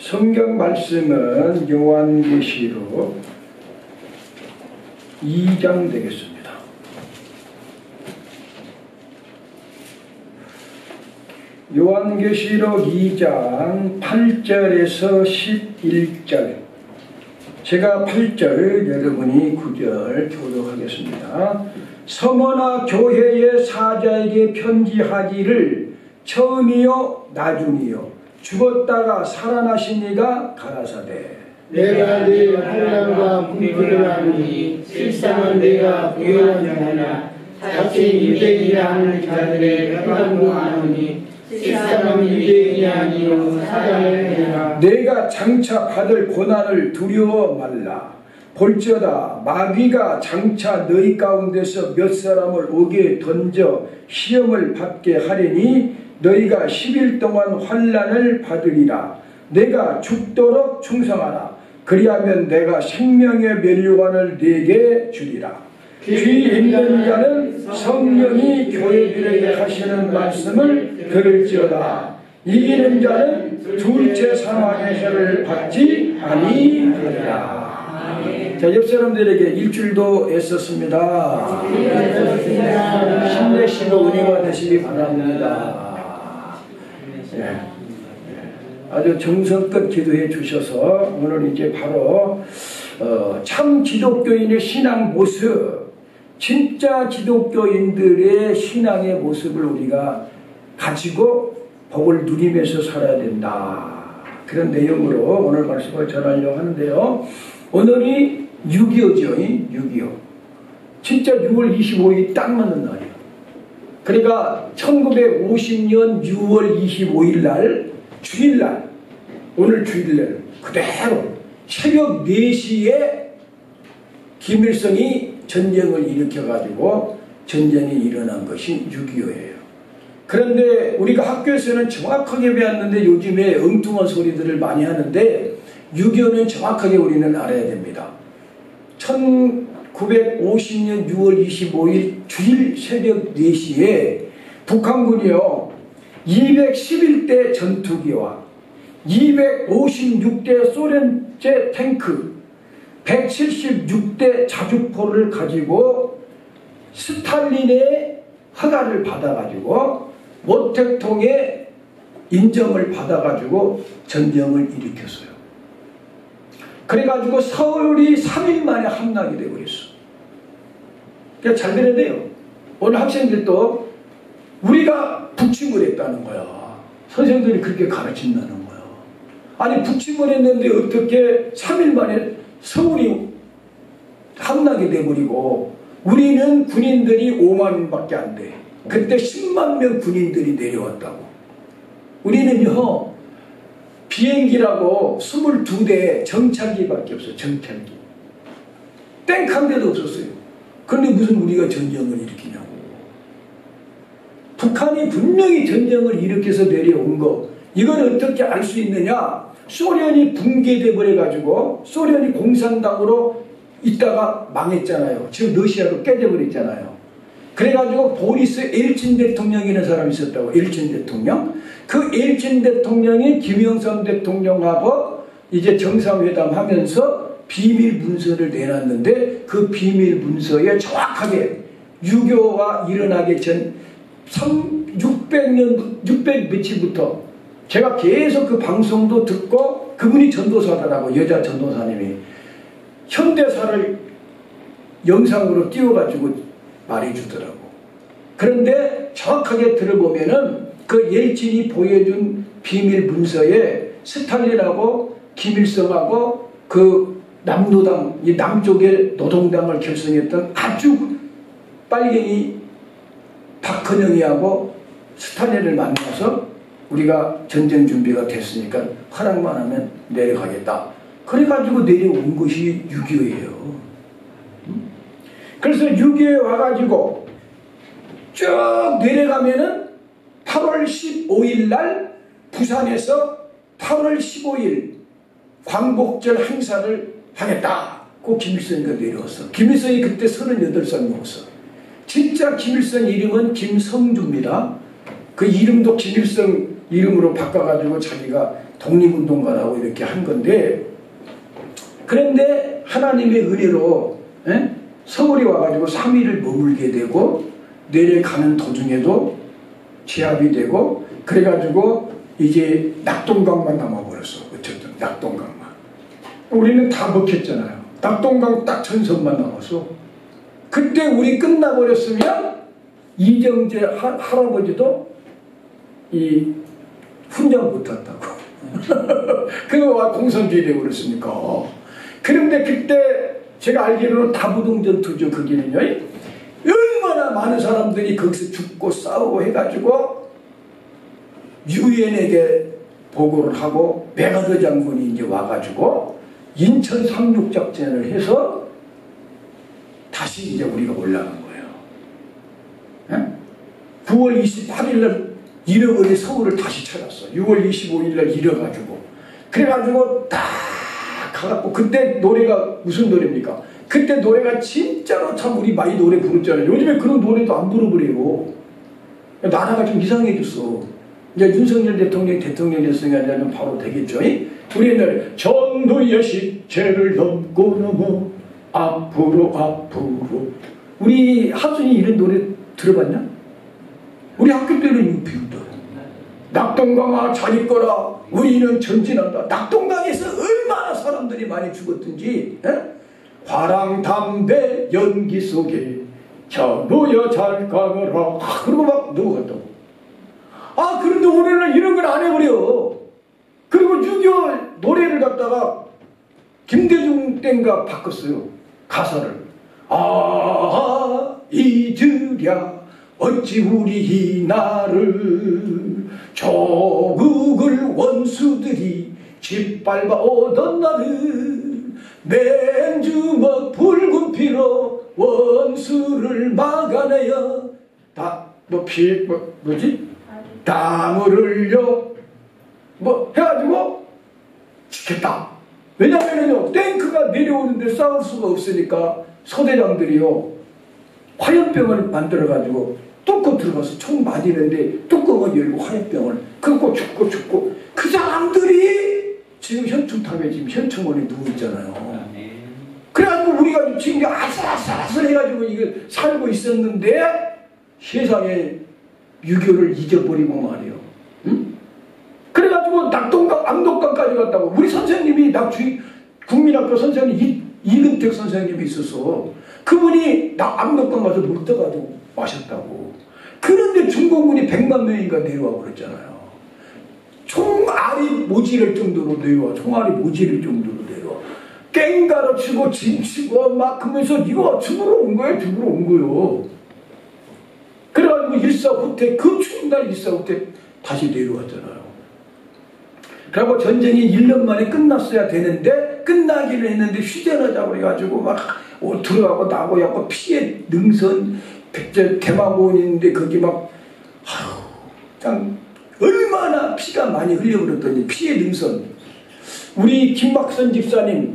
성경 말씀은 요한계시록 2장 되겠습니다. 요한계시록 2장 8절에서 11절, 제가 8절, 여러분이 9절 교독하겠습니다. 서머나 교회의 사자에게 편지하기를 처음이요 나중이요 죽었다가 살아나신 이가 가라사대, 내가 네 환난과 궁핍을 아노니 실상은 내가 부요한 자나 자칭 유대인이라 하는 자들의 평안도 아노니 실상은 유대인이 아니요 사자를 해라. 내가 장차 받을 고난을 두려워 말라. 볼지어다 마귀가 장차 너희 가운데서 몇 사람을 옥에 던져 시험을 받게 하리니 너희가 10일 동안 환난을 받으리라. 내가 죽도록 충성하라. 그리하면 내가 생명의 면류관을 네게 주리라. 귀 있는 자는 성령이 교회들에게 하시는 말씀을 들을지어다. 이기는 자는 둘째 사망의 해를 받지 아니하리라. 자, 옆 사람들에게 일주일도 애썼습니다. 힘내시고 은혜가 되시기 바랍니다. 아주 정성껏 기도해 주셔서 오늘 이제 바로 참 기독교인의 신앙 모습, 진짜 기독교인들의 신앙의 모습을 우리가 가지고 복을 누리면서 살아야 된다, 그런 내용으로 오늘 말씀을 전하려고 하는데요. 오늘이 6.25죠. 6.25. 진짜 6월 25일이 딱 맞는 날이에요. 그러니까 1950년 6월 25일 날, 주일날, 오늘 주일날 그대로 새벽 4시에 김일성이 전쟁을 일으켜가지고 전쟁이 일어난 것이 6.25예요. 그런데 우리가 학교에서는 정확하게 배웠는데 요즘에 엉뚱한 소리들을 많이 하는데 6.25는 정확하게 우리는 알아야 됩니다. 1950년 6월 25일 주일 새벽 4시에 북한군이요 211대 전투기와 256대 소련제 탱크, 176대 자주포를 가지고 스탈린의 허가를 받아가지고 모택통의 인정을 받아가지고 전쟁을 일으켰어요. 그래가지고 서울이 3일 만에 함락이 되어버렸어. 그러니까 잘 들어야 돼요. 오늘 학생들도 우리가 북침을 했다는 거야. 선생님들이 그렇게 가르친다는 거야. 아니 북침을 했는데 어떻게 3일 만에 서울이 함락이 돼버리고, 우리는 군인들이 5만 밖에 안 돼. 그때 10만 명 군인들이 내려왔다고. 우리는요 비행기라고 22대 정찰기밖에 없어요. 정찰기. 땡 한 대도 없었어요. 그런데 무슨 우리가 전쟁을 일으키냐고. 북한이 분명히 전쟁을 일으켜서 내려온 거, 이걸 어떻게 알 수 있느냐. 소련이 붕괴돼 버려가지고 소련이 공산당으로 있다가 망했잖아요. 지금 러시아로 깨져버렸잖아요. 그래가지고 보리스 엘친 대통령이라는 사람이 있었다고. 엘친 대통령. 그 엘친 대통령이 김영삼 대통령하고 이제 정상회담 하면서 비밀 문서를 내놨는데, 그 비밀 문서에 정확하게 유교가 일어나기 전 600 며칠부터 제가 계속 그 방송도 듣고, 그분이 전도사더라고. 여자 전도사님이 현대사를 영상으로 띄워가지고 말해주더라고. 그런데 정확하게 들어보면은 그 엘친이 보여준 비밀 문서에 스탈린하고 김일성하고 그 남노당, 이 남쪽의 노동당을 결성했던 아주 빨갱이 박헌영이하고 스탈린을 만나서 우리가 전쟁 준비가 됐으니까 허락만 하면 내려가겠다. 그래가지고 내려온 것이 6.25예요. 그래서 6.25에 와가지고 쭉 내려가면은 8월 15일 날 부산에서 8월 15일 광복절 행사를 하겠다고 김일성이가 내려왔어. 김일성이 그때 38살 먹었어. 진짜 김일성 이름은 김성주입니다. 그 이름도 김일성 이름으로 바꿔가지고 자기가 독립운동가라고 이렇게 한 건데, 그런데 하나님의 은혜로 서울에 와가지고 3일을 머물게 되고 내려가는 도중에도 제압이 되고 그래가지고 이제 낙동강만 남아버렸어. 어쨌든 낙동강만. 우리는 다 먹혔잖아요. 낙동강 딱 전선만 남았어. 그때 우리 끝나버렸으면 이정재 할아버지도 이 훈장 못 탔다고. 그거 공산주의 되어버렸으니까. 그런데 그때 제가 알기로는 다부동 전투죠. 거기는요. 얼마나 많은 사람들이 거기서 죽고 싸우고 해가지고 유엔에게 보고를 하고 메가더 장군이 이제 와가지고 인천 상륙작전을 해서 다시 이제 우리가 올라간 거예요. 9월 28일 날 잃어버린 서울을 다시 찾았어. 6월 25일 날 잃어가지고. 그래가지고 딱 가갖고 그때 노래가 무슨 노래입니까? 그때 노래가 진짜로 참 우리 많이 노래 부르잖아요. 요즘에 그런 노래도 안 부르버리고 나라가 좀 이상해졌어. 이제 윤석열 대통령이 됐으니까 이제 좀 바로 되겠죠. 우리 옛날에 전도의 시체를 넘고 넘어 앞으로 우리 하순이 이런 노래 들어봤냐? 우리 학교 때는 이거 배웠다. 낙동강아 잘 있거라 우리는 전진한다. 낙동강에서 얼마나 사람들이 많이 죽었든지 화랑 담배 연기 속에 겨누여 잘 가거라 그러고 막 넘어갔다고. 그런데 올해는 이런 걸 안 해버려. 그리고 6.25 노래를 갖다가 김대중 땐가 바꿨어요. 가사를. 잊으랴 어찌 우리 이 나를 조국을 원수들이 짓밟아 오던 날을 맨주먹 붉은 피로 원수를 막아내어 땀을 흘려 해가지고 지켰다. 왜냐면요 탱크가 내려오는데 싸울 수가 없으니까 소대장들이요 화염병을 만들어가지고 뚫고 들어가서 총 맞이는데 뚜껑을 열고 화염병을 긁고 죽고 그 사람들이 지금 현충탑에 지금 현충원에 누워있잖아요. 그래가지고 우리가 지금 아슬아슬 해가지고 이거 살고 있었는데 세상에 6.25를 잊어버리고 말이에요. 응? 그래가지고 낙동강 압록강까지 갔다고. 우리 선생님이 국민학교 선생님 이근택 선생님이 있어서 그분이 압록강 가서 물 떠가지고 마셨다고. 그런데 중공군이 100만 명인가 내려와 버렸잖아요. 총알이 모지를 정도로 내려와. 깽가로 치고 짐치고 막 그러면서 이거 죽으러 온 거예요. 그래가지고 일사후퇴 그 추운 날 일사후퇴 다시 내려왔잖아요. 그리고 전쟁이 1년 만에 끝났어야 되는데 끝나기는 했는데 휴전하자고 그래가지고 막 들어가고 나고 약간 피해 능선 대마고원인데 거기 막 참 얼마나 피가 많이 흘려버렸더니 피해 능선. 우리 김박선 집사님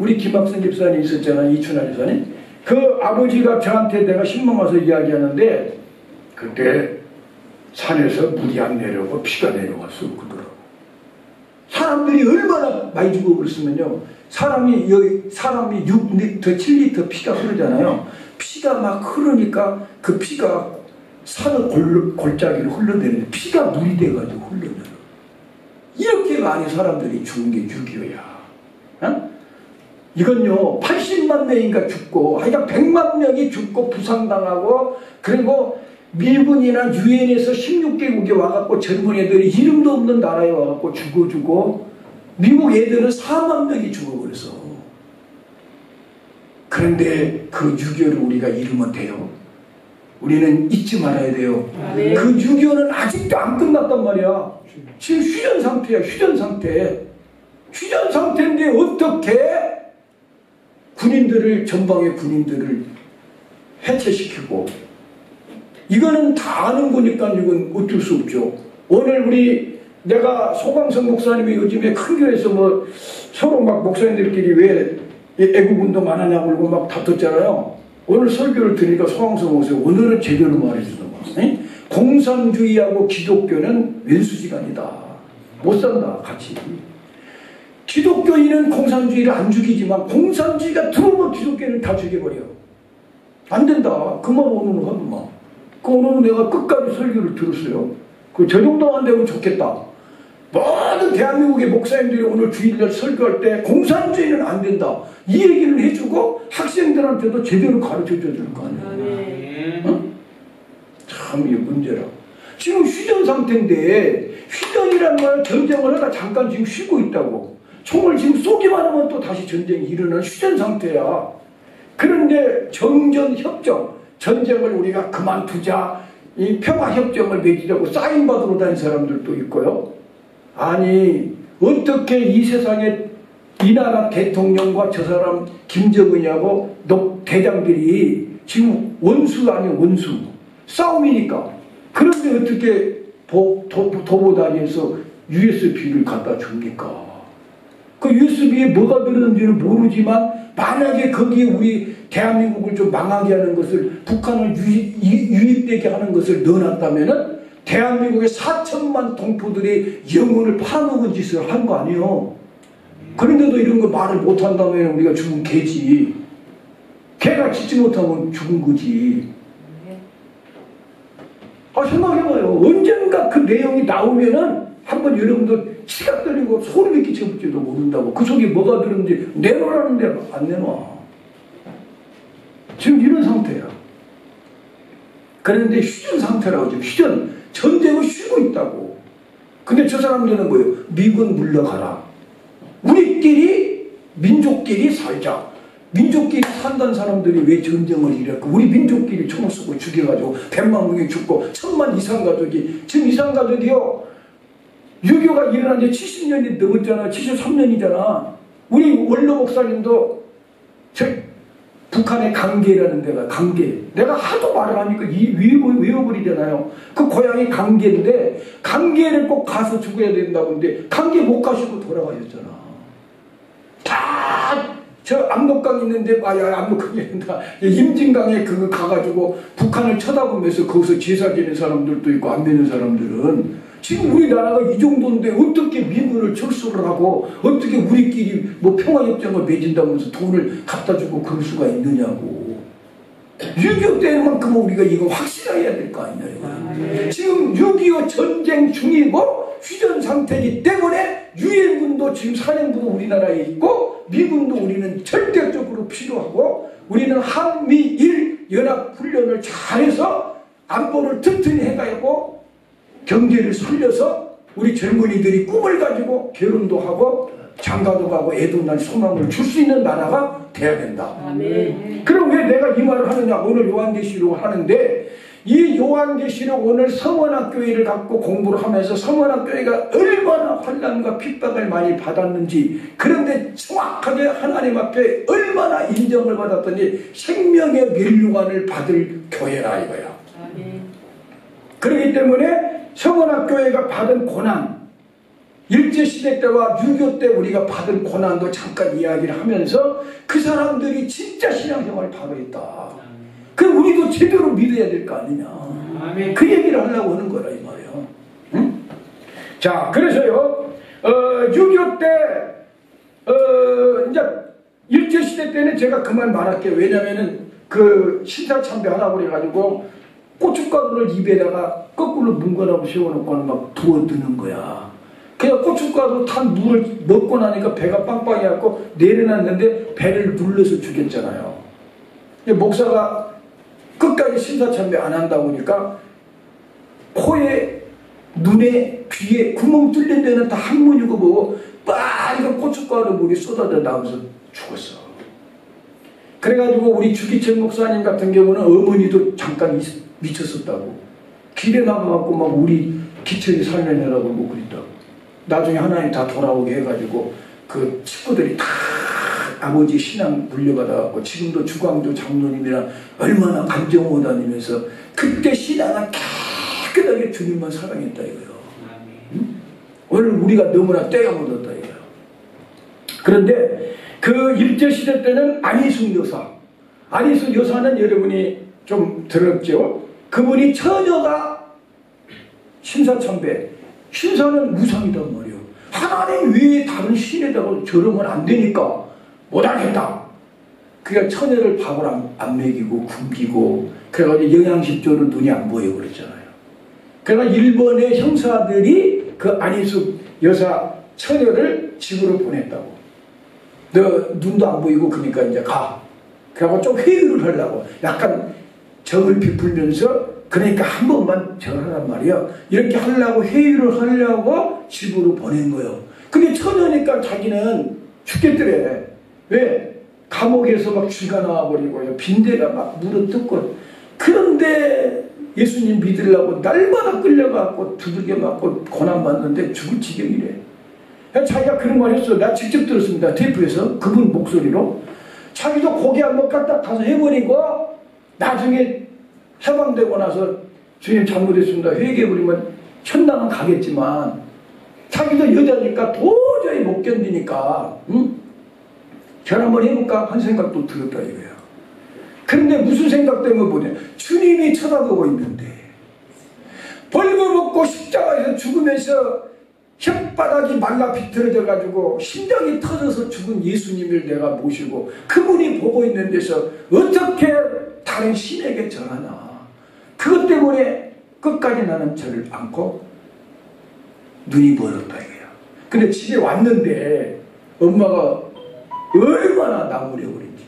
있었잖아요. 이춘하 집사님. 그 아버지가 저한테 내가 신문 와서 이야기하는데 그때 산에서 물이 안 내려오고 피가 내려왔어 그러더라고. 사람들이 얼마나 많이 죽어버렸으면요. 사람이 6리터 7리터 피가 흐르잖아요. 피가 막 흐르니까 그 피가 산을 골짜기로 흘러내리는데 피가 물이 돼가지고 흘러내려. 이렇게 많이 사람들이 죽은 게 6.25야. 이건요 80만 명인가 죽고 하여간 100만 명이 죽고 부상당하고 그리고 미군이나 유엔에서 16개국에 와갖고 젊은 애들이 이름도 없는 나라에 와갖고 죽어주고 미국 애들은 4만 명이 죽어버렸어. 그런데 그 6.25를 우리가 잃으면 돼요. 우리는 잊지 말아야 돼요. 네. 그 6.25는 아직도 안 끝났단 말이야. 지금 휴전 상태야. 휴전 상태인데 어떻게 전방의 군인들을 해체시키고 이거는 다 아는 거니까 이건 어쩔 수 없죠. 오늘 내가 소광성 목사님이 요즘에 큰 교회에서 서로 막 목사님들끼리 왜 애국운동 안 하냐고 그러고 막 다퉜잖아요. 오늘 설교를 들으니까 소광성 목사님 오늘은 제대로 말해주더만. 공산주의하고 기독교는 왼수지간이다. 못 산다 같이. 기독교인은 공산주의를 안 죽이지만 공산주의가 들어오면 기독교인을 다 죽여버려. 안 된다. 그만 오늘은 하면 그 오늘은 내가 끝까지 설교를 들었어요. 저 정도 안 되면 좋겠다. 모든 대한민국의 목사님들이 오늘 주일날 설교할 때 공산주의는 안 된다. 이 얘기를 해주고 학생들한테도 제대로 가르쳐줘야 될 거 아니에요. 어? 참 이게 문제라. 지금 휴전 상태인데 휴전이란 말 전쟁을 하다 잠깐 지금 쉬고 있다고. 총을 지금 쏘기만 하면 또 다시 전쟁이 일어나는 휴전 상태야. 그런데 정전협정, 전쟁을 우리가 그만두자, 이 평화협정을 맺으려고 사인받으러 다닌 사람들도 있고요. 아니 어떻게 이 세상에 이 나라 대통령과 저 사람 김정은이하고 대장들이 지금 원수 아닌 원수 싸움이니까. 그런데 어떻게 도보다니에서 USB를 갖다 줍니까? 그 USB에 뭐가 들었는지는 모르지만 만약에 거기에 우리 대한민국을 좀 망하게 하는 것을, 북한을 유입되게 하는 것을 넣어놨다면은 대한민국의 4천만 동포들이 영혼을 팔아먹은 짓을 한 거 아니에요. 그런데도 이런 거 말을 못한다면 우리가 죽은 개지. 개가 짖지 못하면 죽은 거지. 생각해봐요. 언젠가 그 내용이 나오면은 한번 여러분들 시각 들이고 소름이 끼쳐볼지도 모른다고. 그 속에 뭐가 들었는지 내놓으라는데 안 내놔. 지금 이런 상태야. 그런데 휴전 상태라고. 지금 휴전, 전쟁을 쉬고 있다고. 근데 저 사람들은 뭐예요? 미군 물러가라. 우리끼리 민족끼리 살자. 민족끼리 산다는 사람들이 왜 전쟁을 일할까? 우리 민족끼리 총을 쏘고 죽여가지고 100만 명이 죽고 1000만 이상 가족이, 지금 이상 가족이요 6.25가 일어난 지 70년이 넘었잖아. 73년이잖아. 우리 원로 목사님도 북한의 강계라는 데가, 강계. 내가 하도 말을 하니까 외워버리잖아요. 그 고향이 강계인데 강계를 꼭 가서 죽어야 된다고 하는데 강계 못 가시고 돌아가셨잖아. 다 저 압록강 있는데, 압록강이 아니라 임진강에 그거 가가지고 북한을 쳐다보면서 거기서 제사 지는 사람들도 있고 안 되는 사람들은. 지금 우리나라가 이 정도인데 어떻게 미군을 철수를 하고 어떻게 우리끼리 뭐 평화협정을 맺은다면서 돈을 갖다 주고 그럴 수가 있느냐고. 6.25 때만큼 우리가 이거 확실해야 될 거 아니냐. 지금 6.25 전쟁 중이고 휴전 상태이기 때문에 유엔군도 지금 사령부도 우리나라에 있고 미군도 우리는 절대적으로 필요하고, 우리는 한미일 연합훈련을 잘해서 안보를 튼튼히 해가지고 경제를 살려서 우리 젊은이들이 꿈을 가지고 결혼도 하고 장가도 가고 애도 날 소망을 줄 수 있는 나라가 돼야 된다. 그럼 왜 내가 이 말을 하느냐. 오늘 요한계시록을 하는데 이 요한계시록 오늘 성원학교회를 갖고 공부를 하면서 성원학교회가 얼마나 환난과 핍박을 많이 받았는지, 그런데 정확하게 하나님 앞에 얼마나 인정을 받았더니 생명의 면류관을 받을 교회라 이거야. 그렇기 때문에 성원학교회가 받은 고난, 일제시대 때와 6.25 때 우리가 받은 고난도 잠깐 이야기를 하면서 그 사람들이 진짜 신앙생활을 바로 했다. 그럼 우리도 제대로 믿어야 될 거 아니냐. 그 얘기를 하려고 하는 거라 이 말이에요. 응? 자, 그래서요 6.25 때 이제 일제시대 때는 제가 그만 말할게요. 왜냐면은 그 신사참배하라고 그래가지고 고춧가루를 입에다가 거꾸로 문거라고 세워놓고 막 부어드는 거야. 그냥 고춧가루 탄 물을 먹고 나니까 배가 빵빵해갖고 내려놨는데 배를 눌러서 죽였잖아요. 목사가 끝까지 신사참배 안 한다 보니까 코에, 눈에, 귀에 구멍 뚫린 데는 다 항문이고 뭐고 빨간 고춧가루 물이 쏟아져 나오면서 죽었어. 그래가지고 우리 주기철 목사님 같은 경우는 어머니도 잠깐 미쳤었다고. 길에 나가갖고 막 우리 기철이 살려내라고 뭐 그랬다고. 나중에 하나님 다 돌아오게 해가지고 그 친구들이 다 아버지 신앙 물려받아갖고 지금도 주광조 장로님이랑 얼마나 간정호 다니면서 그때 신앙을 깨끗하게 주님만 사랑했다 이거요. 응? 오늘 우리가 너무나 때가 묻었다 이거요. 그런데 그 일제시대 때는 안희숙 여사, 안희숙 여사는 여러분이 좀 들었죠? 그분이 처녀가 신사참배, 신사는 무상이단 말이에요. 하나님 외에 다른 신에다가 절하면 안 되니까 못하겠다. 그러니까 처녀를 밥을 안 먹이고 굶기고 그래가지고 영양실조로 눈이 안 보여 그랬잖아요. 그러니까 일본의 형사들이 그 안희숙 여사 처녀를 집으로 보냈다고. 너 눈도 안 보이고 그러니까 이제 가. 그래갖고 좀 회유를 하려고 약간 정을 베풀면서 그러니까 한 번만 절하란 말이야. 이렇게 하려고 회유를 하려고 집으로 보낸 거예요. 근데 처녀니까 자기는 죽겠더래. 왜? 감옥에서 막 쥐가 나와버리고요. 빈대가 막 물어뜯고. 그런데 예수님 믿으려고 날마다 끌려가고 두들겨 맞고 고난받는데 죽을 지경이래. 자기가 그런 말 했어. 나 직접 들었습니다. 테이프에서. 그분 목소리로. 자기도 고기 한번 갖다 가서 해버리고 나중에 해방되고 나서 주님 잘못했습니다. 회개해버리면 천당은 가겠지만 자기도 여자니까 도저히 못 견디니까 절 한번 해볼까 한 생각도 들었다 이거야. 그런데 무슨 생각 때문에 보냐. 주님이 쳐다보고 있는데 벌거벗고 십자가에서 죽으면서 혓바닥이 말라 비틀어져 가지고 심장이 터져서 죽은 예수님을 내가 모시고 그분이 보고 있는 데서 어떻게 다른 신에게 절하나. 그것 때문에 끝까지 나는 절을 않고 눈이 멀었다 이거야. 근데 집에 왔는데 엄마가 얼마나 나무려 그랬지.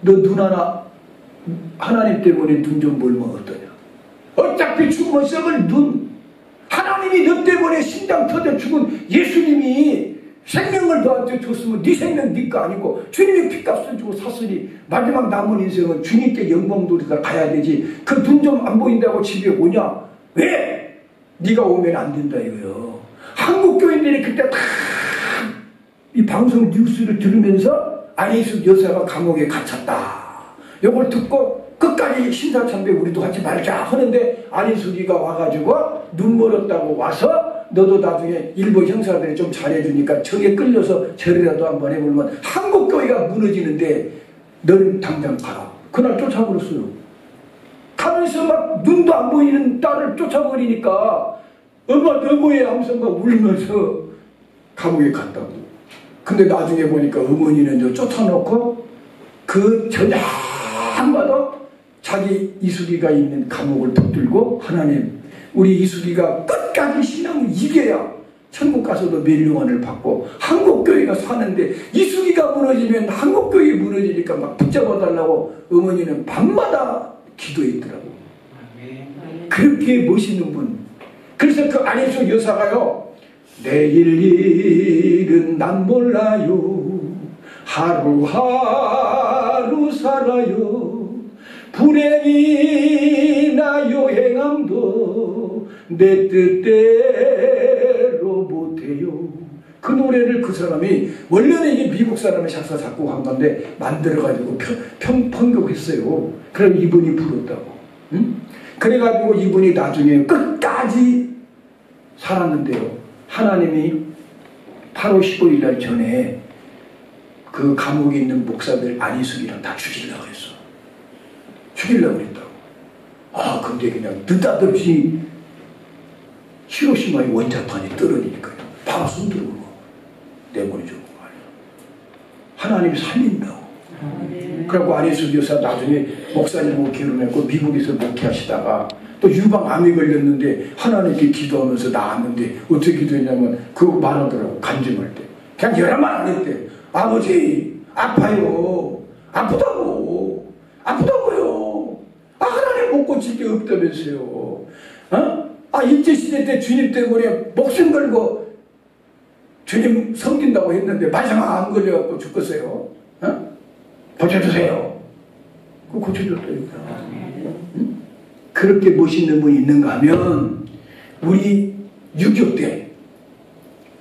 너 눈 하나 하나님 때문에 눈 좀 멀면 어떠냐. 어차피 죽으면 썩을 눈. 하나님이 너 때문에 심장 터져 죽은 예수님이 생명을 너한테 줬으면 네 생명 네 거 아니고 주님이 피값을 주고 샀으니 마지막 남은 인생은 주님께 영광 돌리다 가야 되지. 그 눈 좀 안 보인다고 집에 오냐? 왜? 네가 오면 안 된다 이거요. 한국 교인들이 그때 다 이 방송 뉴스를 들으면서 안희숙 여사가 감옥에 갇혔다. 이걸 듣고 끝까지 신사참배 우리도 하지 말자 하는데 안희숙이가 와가지고 눈 멀었다고 와서 너도 나중에 일본 형사들이 좀 잘해주니까 정에 끌려서 절이라도 한번 해보면 한국교회가 무너지는데 너는 당장 가라. 그날 쫓아버렸어요. 가면서 막 눈도 안 보이는 딸을 쫓아버리니까 엄마 너 뭐해 하면서 막 울면서 감옥에 갔다고. 근데 나중에 보니까 어머니는 쫓아놓고 그 저녁마다 자기 이숙이가 있는 감옥을 붙들고 하나님 우리 이숙이가 끝까지 신앙을 이겨야 천국 가서도 멸류관을 받고 한국교회가 사는데 이숙이가 무너지면 한국교회 무너지니까 막 붙잡아달라고 어머니는 밤마다 기도했더라고. 그렇게 멋있는 분. 그래서 그 안희숙 여사가요. 내일 일은 난 몰라요. 하루하루 살아요. 불행이나 요행함도 내 뜻대로 못해요. 그 노래를 그 사람이 원래는 이게 미국 사람의 작사 작곡한 건데 만들어가지고 편곡했어요. 그럼 이분이 불렀다고. 응? 그래가지고 이분이 나중에 끝까지 살았는데요. 하나님이 8월 15일 날 전에 그 감옥에 있는 목사들 안희숙이랑 다 죽이려고 했어. 죽이려고 했다고. 아, 근데 그냥 느닷없이 히로시마의 원자탄이 떨어지니까요. 바로 손들고 내보내주고 말이야. 하나님이 살린다고. 그래갖고 안희숙 여사 나중에 목사님하고 결혼했고 미국에서 목회하시다가 또 유방암이 걸렸는데 하나님께 기도하면서 나았는데 어떻게 기도했냐면 그거 말하더라고. 간증할 때 그냥 여러 말 안 했대. 아버지 아파요. 아프다고. 아프다고요. 아, 하나님 못 고칠 게 없다면서요. 어? 아, 일제시대 때 주님 때문에 목숨 걸고 주님 섬긴다고 했는데 마지막 안 걸려갖고 죽겠어요. 어? 고쳐주세요. 그거 고쳐줬다니까. 응? 그렇게 멋있는 분이 있는가 하면 우리 6.25 때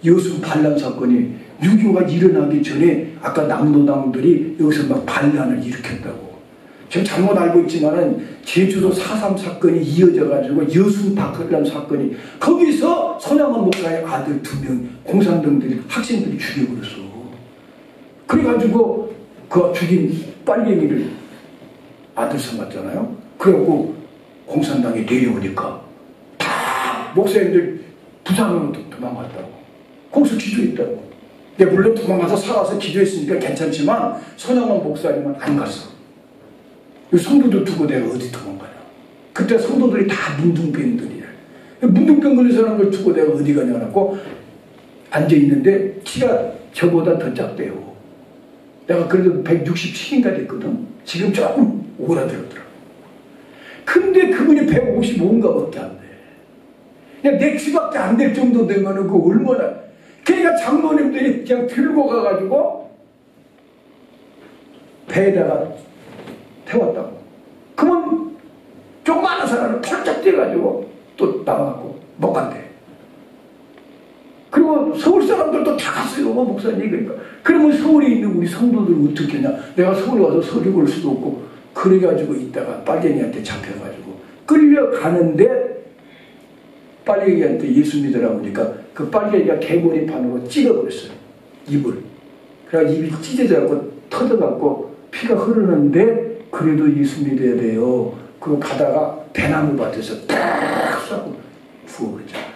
여수 반란 사건이 6.25가 일어나기 전에 아까 남노당들이 여기서 막 반란을 일으켰다고. 제가 잘못 알고 있지만은 제주도 4.3 사건이 이어져가지고 여수 반란 사건이 거기서 손양원 목사의 아들 2명 공산당들이 학생들이 죽여버렸어. 그래가지고 그 죽인 빨갱이를 아들 삼았잖아요. 그래갖고 공산당이 내려오니까 다 목사님들 부산으로 도망갔다고. 거기서 기도했다고. 근데 물론 도망가서 살아서 기도했으니까 괜찮지만 손양원 목사님은 안 갔어. 성도들 두고 내가 어디 도망가냐. 그때 성도들이 다 문둥병들이야. 문둥병 걸린 사람들 두고 내가 어디 가냐고 앉아있는데 키가 저보다 더 작대요. 내가 그래도 167인가 됐거든. 지금 조금 오라들었더라고. 근데 그분이 155인가 밖에 안 돼. 그냥 내 키밖에 안 될 정도 되면은 그 얼마나. 그러니까 장로님들이 그냥 들고 가가지고 배에다가 태웠다고. 그러면 조그마한 사람을 털짝 떼가지고 또 나와갖고 못 간대. 그리고 서울 사람들도 다 갔어요. 목사님. 그러니까. 그러면 서울에 있는 우리 성도들은 어떻게 하냐. 내가 서울에 와서 서류 걸 수도 없고 그래가지고 있다가 빨갱이한테 잡혀가지고 끌려가는데 빨갱이한테 예수 믿으라고 하니까 그 빨갱이가 개머리판으로 찍어버렸어요. 입을. 그래서 입이 찢어져갖고 터져갖고 피가 흐르는데 그래도 예수 믿어야 돼요. 그거 가다가 대나무 밭에서 딱 쏴고 죽어버렸잖아요.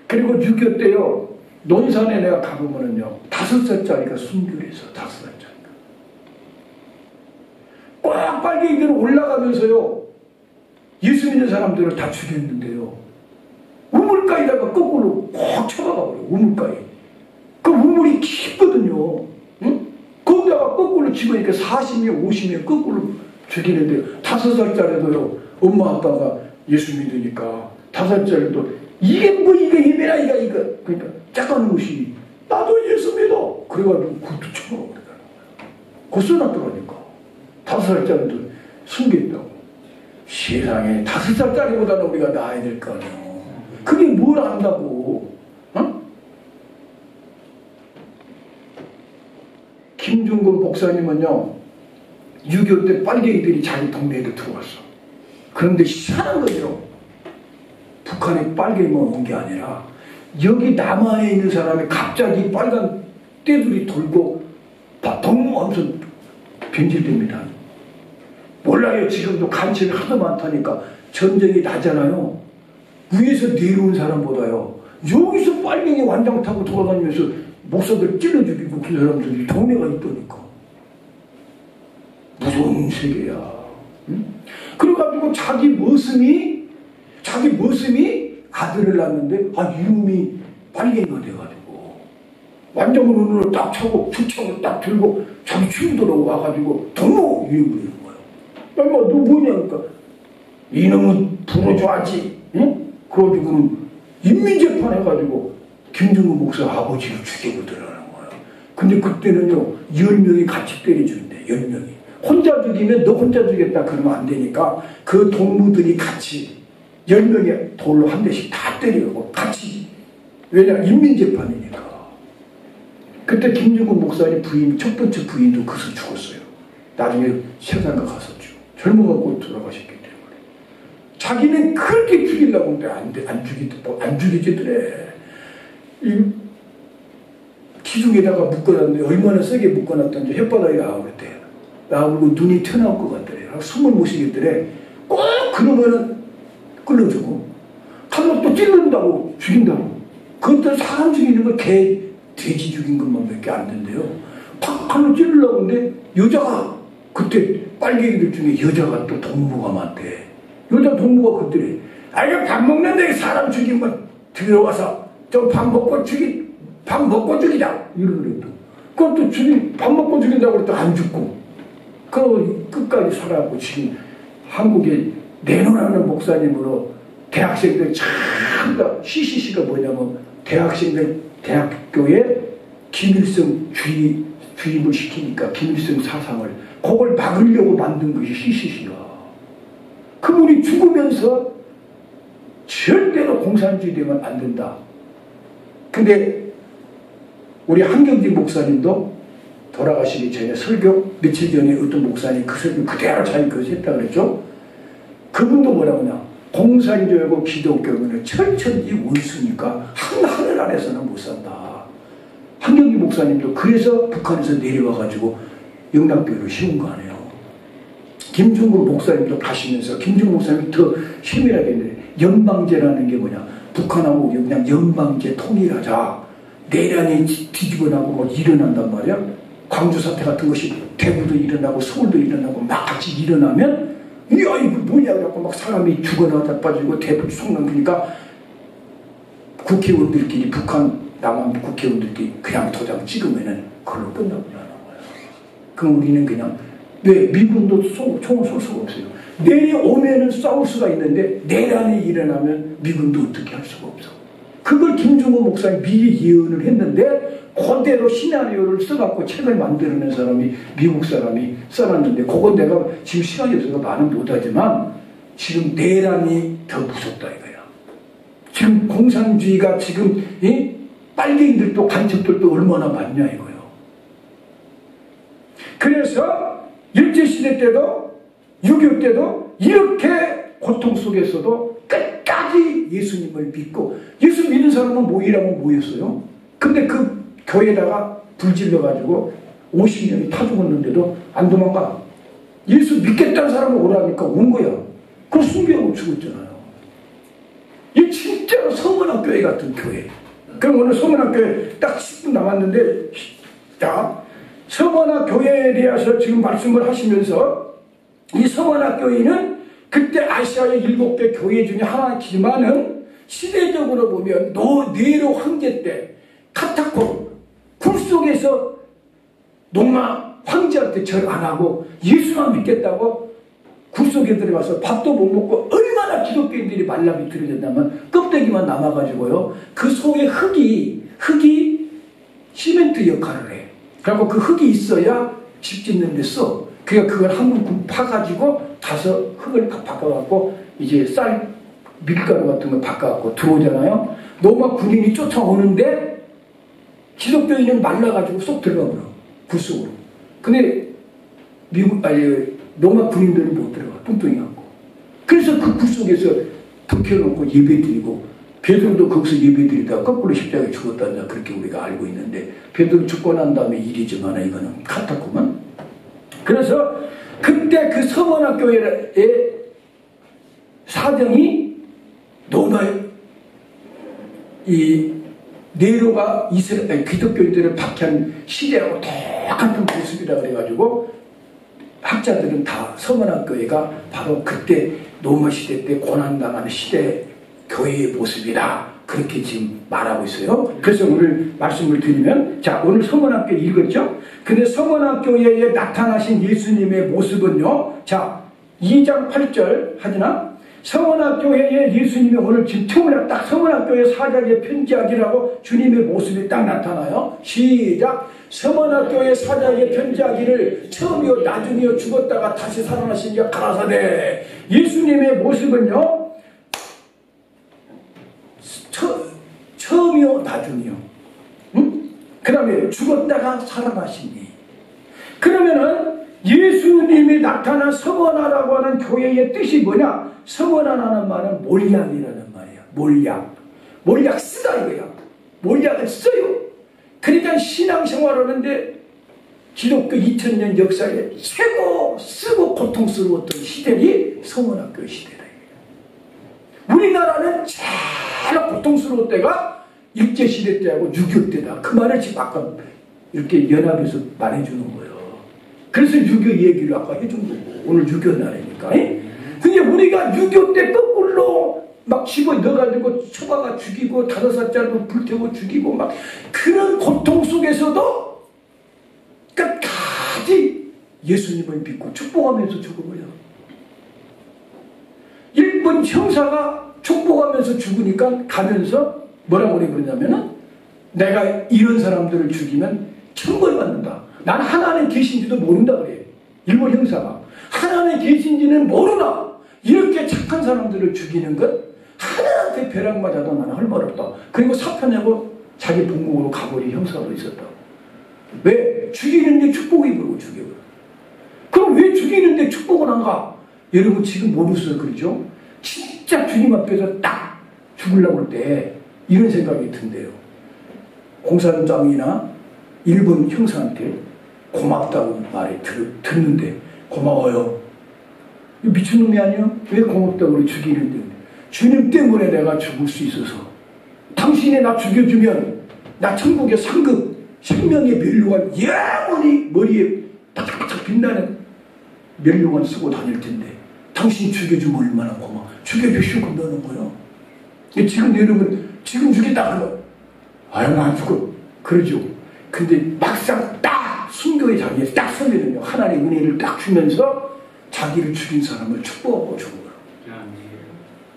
그리고 6.25 때요. 논산에 내가 가보면은요. 5살짜리가 순교해서 5살짜리가. 꽉 빨갱이들은 올라가면서요. 예수 믿는 사람들을 다 죽였는데요. 우물가에다가 거꾸로 꽉 쳐박아버려요. 우물가에. 그 우물이 깊거든요. 응? 거기다가 거꾸로 집으니까 40명, 50명 거꾸로 죽이는데 5살짜리도요. 엄마 아빠가 예수 믿으니까 5살짜리도 이게 뭐 이거 예매라 이거 그러니까 작은 것이 나도 예수 믿어. 그래가지고 그것도 쳐박아버리더라는 거야. 그거 써놨더라니까. 5살짜리도 숨겼다고. 세상에 5살짜리보다는 우리가 나아야 될 거 아니에요. 그게 뭘 안다고. 어? 김중근 목사님은요. 6.25 때 빨갱이들이 자기 동네에도 들어왔어. 그런데 희한한 거죠. 북한에 빨갱이만 온 게 아니라 여기 남한에 있는 사람이 갑자기 빨간 떼들이 돌고 너무 변질됩니다. 몰라요. 지금도 간첩이 하도 많다니까. 전쟁이 나잖아요. 위에서 내려온 사람보다요. 여기서 빨갱이 완장 타고 돌아다니면서 목사들 찔러 죽이고 그 사람들이 동네가 있다니까. 무서운 세계야. 응? 그래가지고 자기 머슴이 아들을 낳았는데 이놈이 빨갱이가 돼가지고 완장으로 눈을 딱 차고 주창을 딱 들고 자기 친구들하고 와가지고 너무 유행을 너 뭐냐니까 이놈은 불어줘야지. 응? 그러고는 인민재판 해가지고 김중근 목사 아버지를 죽여보더라는 거야. 근데 그때는요 10명이 같이 때려주는데 10명이 혼자 죽이면 너 혼자 죽였다 그러면 안 되니까 그 동무들이 같이 10명이 돌로 한 대씩 다 때리고 같이. 왜냐 인민재판이니까. 그때 김중근 목사님 부인 첫 번째 부인도 거기서 죽었어요. 나중에 세상가 갔었죠. 젊어갖고 돌아가셨기 때문에. 자기는 그렇게 죽이려고 하는데 안 죽이지더래. 기둥에다가 묶어놨는데 얼마나 세게 묶어놨던지 혓바닥이 나와버렸대. 나오고 눈이 튀어나올 것 같더래. 숨을 못 쉬겠더래. 꼭 그러면은 끌어주고 칼로 또 찔른다고 죽인다고. 그것도 사람 죽이는 거 돼지 죽인 것만 몇 개 안 된대요. 팍 칼로 찔르려고 하는데 여자가 그때 빨갱이들 중에 여자가 또 동무가 많대. 여자 동무가 그들이 이거 밥 먹는데 사람 죽이면 들어와서 좀 밥 먹고 죽이자 이러더래도. 그것도 밥 먹고 죽인다고 그랬더니 안 죽고 그 끝까지 살아가고 지금 한국에 내놓으라는 목사님으로 대학생들 참다. CCC가 뭐냐면 대학교에 김일성 주입을 시키니까 김일성 사상을 그걸 막으려고 만든 것이 CCC야. 그분이 죽으면서 절대로 공산주의 되면 안 된다. 근데 우리 한경진 목사님도 돌아가시기 전에 설교 며칠 전에 어떤 목사님 그 설교 그대로 자기 그것을 했다 그랬죠. 그분도 뭐라고 하냐. 공산주의하고 기독교는 철저히 원수니까 하늘 아래서는 못 산다. 한경진 목사님도 그래서 북한에서 내려와가지고 영락교회를 세운 거 아니에요. 김중국 목사님도 가시면서 김중국 목사님이 더 세밀하게 했는데 연방제라는 게 뭐냐. 북한하고 우리 그냥 연방제 통일하자. 내란이 뒤집어나고 뭐 일어난단 말이야. 광주 사태 같은 것이 대구도 일어나고 서울도 일어나고 막 같이 일어나면 야 이거 뭐냐 그래갖고 막 사람이 죽어나다 빠지고 대북 성남 그러니까 국회의원들끼리 북한 남한 국회의원들끼리 그냥 도장 찍으면은 그걸로 끝나버리는 거야. 그럼 우리는 그냥 왜 미군도 총을 쏠 수가 없어요. 내려오면은 싸울 수가 있는데 내란이 일어나면 미군도 어떻게 할 수가 없어. 그걸 김중호 목사님이 미리 예언을 했는데 그대로 시나리오를 써갖고 책을 만들어낸 사람이 미국 사람이 써놨는데 그건 내가 지금 시간이 없어서 말은 못하지만 지금 내란이 더 무섭다 이거야. 지금 공산주의가 지금 빨갱이들도 간첩들도 얼마나 많냐 이거요. 그래서 일제시대 때도 6.25 때도 이렇게 고통 속에서도 끝까지 예수님을 믿고 예수 믿는 사람은 모이라면 모였어요. 근데 그 교회에다가 불 질러가지고 50년이 타 죽었는데도 안 도망가. 예수 믿겠다는 사람은 오라니까 온 거야. 그걸 숭배하고 죽었잖아요. 이 진짜로 서문학교회 같은 교회. 그럼 오늘 서문학교회 딱 10분 남았는데 자 서문학교회에 대해서 지금 말씀을 하시면서 이 서문학교회는 그때 아시아의 7개 교회 중에 하나지만은 시대적으로 보면 네로 황제 때 카타콤 굴 속에서 로마 황제한테 절 안 하고 예수만 믿겠다고 굴 속에 들어가서 밥도 못 먹고 얼마나 기독교인들이 말라비틀어졌다면 껍데기만 남아가지고요. 그 속에 흙이 시멘트 역할을 해. 그리고 그 흙이 있어야 집 짓는 데 써. 그러니까 그걸 한 번 파가지고 가서 흙을 바꿔갖고 이제 쌀 밀가루 같은 걸 바꿔갖고 들어오잖아요. 로마 군인이 쫓아오는데 기독교인은 말라가지고 쏙 들어가 버려. 굴 속으로. 근데 로마 군인들은 못 들어가. 뚱뚱이 갖고. 그래서 그 굴 속에서 불켜놓고 예배드리고 베드로도 거기서 예배드리다가 거꾸로 십자가에 죽었다냐 그렇게 우리가 알고 있는데 베드로 죽고 난 다음에 일이지만 이거는 카타콤은. 그래서 그때 그 서문학교회의 사정이 로마의 이 네로가 기독교인들을 박해한 시대하고 똑같은 모습이라 그래가지고 학자들은 다 서문학교회가 바로 그때 로마 시대 때 고난당하는 시대 교회의 모습이다 그렇게 지금 말하고 있어요. 그래서 오늘 말씀을 드리면 자 오늘 서문학교 읽었죠? 근데 서문학교회에 나타나신 예수님의 모습은요. 자 2장 8절 하지나 서문학교회에 예수님이 오늘 지금 처음에 딱 서문학교회 사자에게 편지하기라고 주님의 모습이 딱 나타나요. 시작. 서문학교회 사자에게 편지하기를 처음이요 나중이요 죽었다가 다시 살아나신 자 가라사대. 예수님의 모습은요. 처음이요 나중이요. 응? 그 다음에 죽었다가 살아나시니. 그러면은 예수님이 나타난 서문화라고 하는 교회의 뜻이 뭐냐? 서문화라는 말은 몰약이라는 말이야. 몰약 쓰다 이거야. 몰약을 써요. 그러니까 신앙생활 하는데 기독교 2000년 역사에 최고 쓰고 고통스러웠던 시대이 서문학교 시대다. 우리나라는 제일 고통스러운 때가 일제시대 때하고 6.25 때다. 그 말을 지금 아까 이렇게 연합해서 말해주는 거예요. 그래서 6.25 얘기를 아까 해준 거고 오늘 6.25 날이니까. 근데 우리가 6.25 때 거꾸로 막 집어 넣어가지고 처박아 죽이고 5살짜리도 불태워 죽이고 막 그런 고통 속에서도 끝까지 예수님을 믿고 축복하면서 죽어버려. 일본 형사가 축복하면서 죽으니까 가면서 뭐라고 그러냐면은 내가 이런 사람들을 죽이면 천벌 받는다. 난 하나님 계신지도 모른다 그래. 일본 형사가 하나님 계신지는 모르나 이렇게 착한 사람들을 죽이는 것 하나한테 벼락 맞아도 나는 할 말 없다. 그리고 사표내고 자기 본국으로 가버린 형사도 있었다. 왜? 죽이는데 축복이 그러고 죽여버려. 그럼 왜 죽이는데 축복을 안 가? 여러분 지금 모르셔서 그러죠? 진짜 주님 앞에서 딱 죽으려고 할 때 이런 생각이 든대요. 공산당이나 일본 형사한테 고맙다고 말이 듣는데 고마워요. 미친놈이 아니야? 왜 고맙다고 죽이는데? 주님 때문에 내가 죽을 수 있어서. 당신이 나 죽여주면 나 천국의 상급 생명의 면류관 영원히 머리에 바짝바짝 빛나는 면류관 쓰고 다닐 텐데 당신이 죽여주면 얼마나 고마워. 죽여주시고 너는 거야. 지금 여러분 지금 죽이다 그러 아유 나 안 죽어 그러죠. 근데 막상 딱 순교의 자리에 딱 서면은요 하나님의 은혜를 딱 주면서 자기를 죽인 사람을 축복하고 죽은 거야.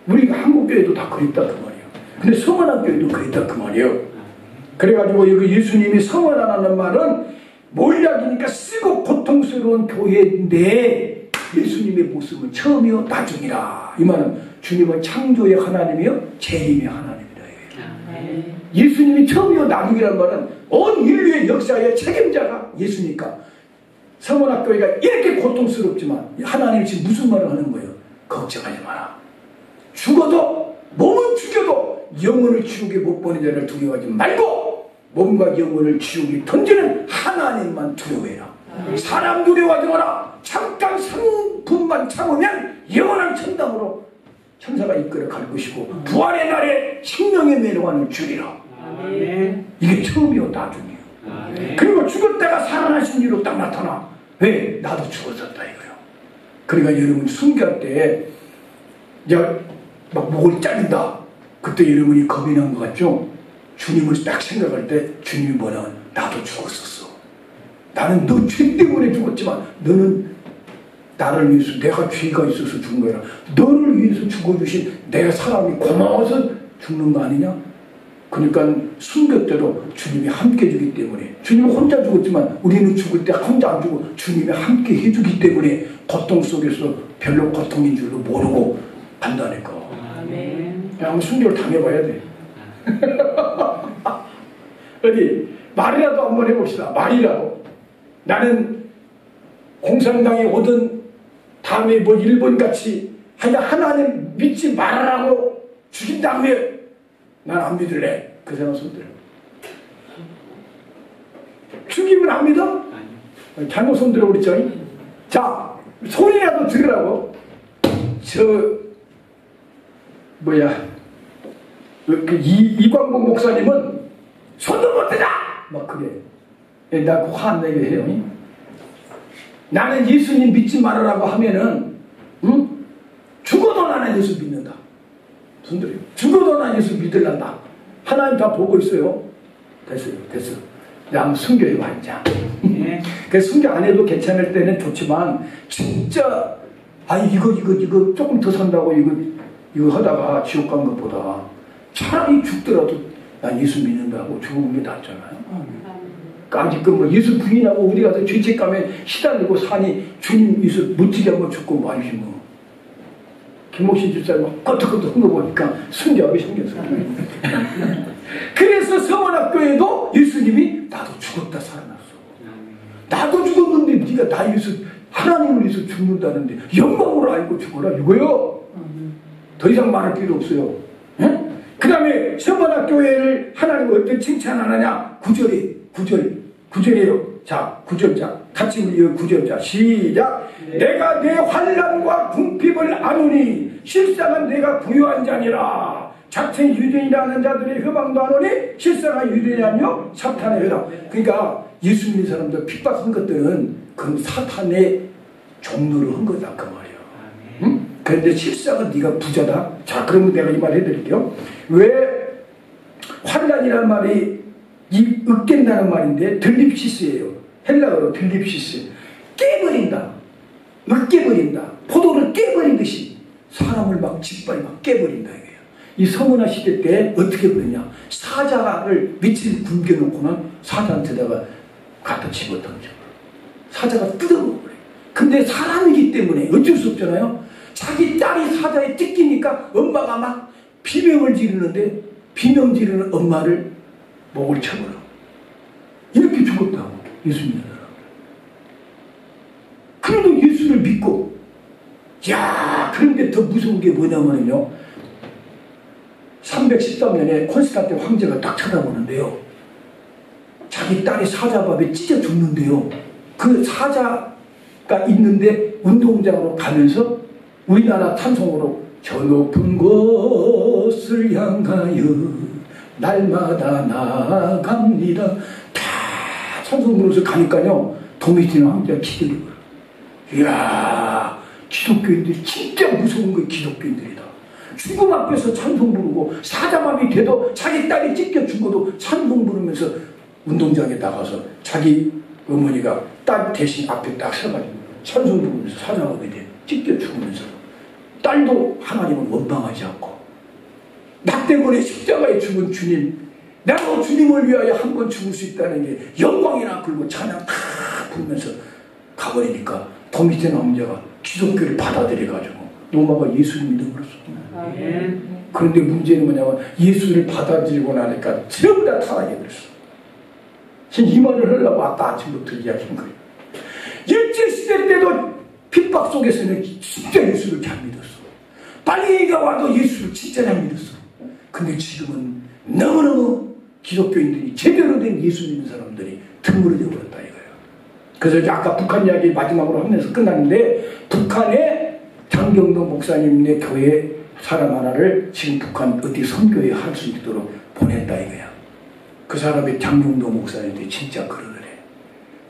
우리가 한국교회도 다 그랬다 그 말이에요. 근데 성원학교회도 그랬다 그 말이에요. 그래가지고 여기 예수님이 성원하라는 말은 몰약이니까 쓰고 고통스러운 교회인데 예수님의 모습은 처음이요 나중이라. 이 말은 주님은 창조의 하나님이요 재림의 하나님이다. 예수님이 처음이요 나중이라는 말은 온 인류의 역사의 책임자가 예수니까 성원학교회가 이렇게 고통스럽지만 하나님이 지금 무슨 말을 하는 거예요? 걱정하지 마라. 죽어도 몸은 죽여도 영혼을 지옥에 못 보는 자를 두려워하지 말고 몸과 영혼을 지옥에 던지는 하나님만 두려워해라. 사람 두려워하지 마라. 잠깐 3분만 참으면 영원한 천당으로 천사가 이끌어 갈 것이고 부활의 날에 생명의 멸관을 주리라. 이게 처음이요 나중이에요. 그리고 죽었다가 살아나신 이로 딱 나타나. 왜? 나도 죽었었다 이거요. 그러니까 여러분 순교할 때 이제 막 목을 자른다. 그때 여러분이 겁이 난 것 같죠? 주님을 딱 생각할 때 주님이 뭐냐면 나도 죽었었어. 나는 너 죄 때문에 죽었지만 너는 나를 위해서 내가 죄가 있어서 죽은 거야. 너를 위해서 죽어주신 내가 사람이 고마워서 죽는 거 아니냐? 그러니까 순교 때도 주님이 함께 주기 때문에 주님은 혼자 죽었지만 우리는 죽을 때 혼자 안 죽고 주님이 함께 해주기 때문에 고통 속에서 별로 고통인 줄도 모르고 간다니까. 한번 순교를 당해봐야 돼. 어디 말이라도 한번 해봅시다. 말이라도 나는 공산당에 오든 다음에 뭐 일본같이 하나님 믿지 말아라고 죽인 다음에 난 안 믿을래. 그 사람 손들어. 죽이면 안 믿어? 잘못 손들어 그랬죠? 자 소리라도 들으라고. 이광복 목사님은 손도 못 대자! 막 그래. 나 그 화 안 내게 해요. 나는 예수님 믿지 말으라고 하면은, 응? 죽어도 나는 예수 믿는다. 손들어요. 죽어도 나는 예수 믿으란다. 하나님 다 보고 있어요. 됐어요. 나 한번 순교해봐, 이제. 그래서 순교 안 해도 괜찮을 때는 좋지만, 진짜, 이거 조금 더 산다고 이거 하다가 지옥 간 것보다 차라리 죽더라도 난 예수 믿는다고 죽은 게 낫잖아요. 아직은 뭐 예수 부인하고 우리 가서 죄책감에 시달리고 사니 주님 예수 멋지게 한번 죽고 말이지 뭐. 김옥신 집사님 막 껐덕껐덕 거 보니까 순교하게 생겼어요. 그래서 성원학교에도 예수님이 나도 죽었다 살아났어. 나도 죽었는데 네가 나 위해서 하나님을 위해서 죽는다는데 영광으로 알고 죽어라 이거요. 더 이상 말할 필요 없어요. 그 다음에 성원학교회를 하나님 어떻게 칭찬하느냐. 9절이에요. 자 9절자 같이 우리 9절자 시작. 내가 내 환난과 궁핍을 아노니 실상은 내가 부유한 자니라. 자칭 유대인이라는 자들의 회방도 아노니 실상은 유대인이 아니요 사탄의 회방. 그러니까 예수 믿는 사람들 핍박한 것들은 그 사탄의 종로를 한 거다 그 말이에요. 응? 그런데 실상은 네가 부자다. 자 그러면 내가 이 말 해드릴게요. 왜 환난이라는 말이 으깬다는 말인데 들립시스예요. 헬라어로 들립시스. 깨버린다. 으깨버린다. 포도를 깨버리듯이 사람을 막 짓밟아 깨버린다 이거예요. 이 성문화 시대 때 어떻게 그러냐. 사자를 며칠 굶겨놓고는 사자한테다가 갖다 집어던져. 사자가 뜯어먹어요. 근데 사람이기 때문에 어쩔 수 없잖아요. 자기 딸이 사자에 뜯기니까 엄마가 막 비명을 지르는데 비명 지르는 엄마를 목을 쳐버려. 이렇게 죽었다고 예수 믿는 사람. 그래도 예수를 믿고 그런데 더 무서운 게 뭐냐면요 313년에 콘스탄틴 황제가 딱 쳐다보는데요 자기 딸이 사자밥에 찢어 죽는데요 그 사자가 있는데 운동장으로 가면서 우리나라 찬송으로 저 높은 곳을 향하여 날마다 나아갑니다. 다 찬송 부르면서 가니까요, 도미티는 황제가 기대는 거예요. 이야, 기독교인들이 진짜 무서운 거 기독교인들이다. 죽음 앞에서 찬송 부르고 사자마비 돼도 자기 딸이 찢겨 죽어도 찬송 부르면서 운동장에 나가서 자기 어머니가 딸 대신 앞에 딱 서가지고 찬송 부르면서 사자마비 돼 찢겨 죽으면서 딸도 하나님을 원망하지 않고 나 때문에 십자가에 죽은 주님, 내가 주님을 위하여 한 번 죽을 수 있다는 게 영광이나 그리고 찬양 다 부르면서 가버리니까 더 밑에 남자가 기독교를 받아들여가지고 노마가 예수를 믿어버렸어. 그런데 문제는 뭐냐면 예수를 받아들이고 나니까 전부 다 타락해버렸어. 지금 이 말을 하려고 아까 아침부터 이야기한 거예요. 일제시대 때도 핍박 속에서는 진짜 예수를 잘 믿었어. 빨리가 와도 예수를 진짜 잘 믿었어. 근데 지금은 너무너무 기독교인들이 제대로 된 예수 믿는 사람들이 드물어져 버렸다 이거예요. 그래서 이제 아까 북한 이야기 마지막으로 하면서 끝났는데, 북한에 장경도 목사님네 교회 사람 하나를 지금 북한 어디 선교회 할 수 있도록 보냈다 이거야. 그 사람이 장경도 목사님인데 진짜 그러더래.